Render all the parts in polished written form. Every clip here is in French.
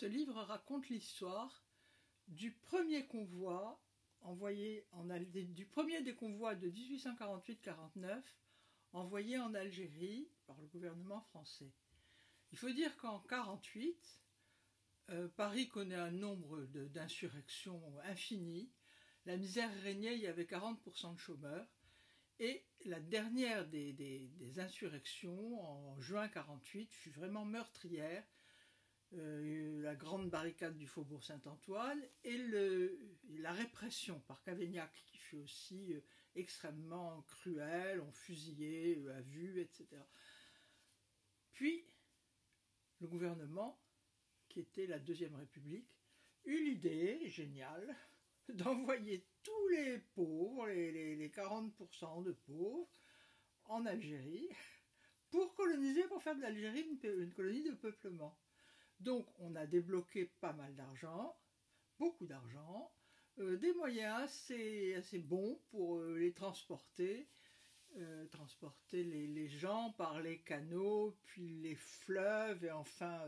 Ce livre raconte l'histoire du premier convoi du premier des convois de 1848-49 envoyé en Algérie par le gouvernement français. Il faut dire qu'en 1948, Paris connaît un nombre d'insurrections infini. La misère régnait, il y avait 40% de chômeurs. Et la dernière des insurrections, en juin 1948, fut vraiment meurtrière. La grande barricade du Faubourg Saint-Antoine et la répression par Cavaignac, qui fut aussi extrêmement cruelle, on fusillait à vue, etc. Puis, le gouvernement, qui était la Deuxième République, eut l'idée géniale d'envoyer tous les pauvres, les 40% de pauvres, en Algérie, pour coloniser, pour faire de l'Algérie une colonie de peuplement. Donc on a débloqué pas mal d'argent, beaucoup d'argent, des moyens assez bons pour les transporter, les gens par les canaux, puis les fleuves, et enfin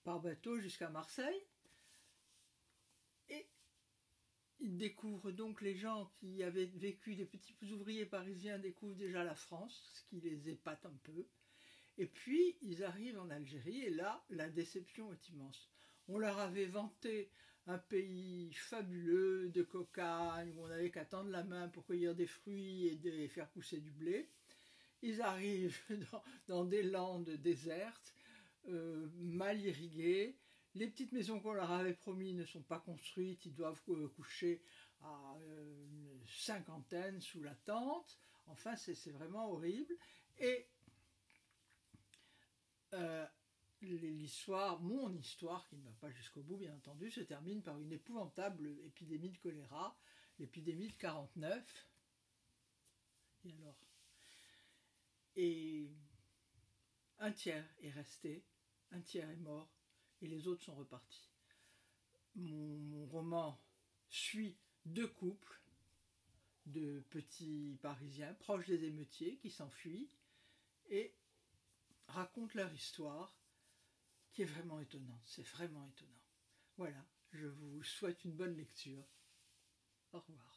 par bateau jusqu'à Marseille. Et ils découvrent donc, les gens qui avaient vécu, des petits ouvriers parisiens découvrent déjà la France, ce qui les épate un peu. Et puis, ils arrivent en Algérie, et là, la déception est immense. On leur avait vanté un pays fabuleux de cocagne, où on n'avait qu'à tendre la main pour cueillir des fruits et faire pousser du blé. Ils arrivent dans des landes désertes, mal irriguées. Les petites maisons qu'on leur avait promis ne sont pas construites, ils doivent coucher à une cinquantaine sous la tente. Enfin, c'est vraiment horrible. Et l'histoire, mon histoire, qui ne va pas jusqu'au bout bien entendu, se termine par une épouvantable épidémie de choléra, l'épidémie de 1949. Et alors, et un tiers est resté, un tiers est mort, et les autres sont repartis. Mon roman suit deux couples de petits Parisiens proches des émeutiers qui s'enfuient et racontent leur histoire, qui est vraiment étonnante. C'est vraiment étonnant. Voilà, je vous souhaite une bonne lecture. Au revoir.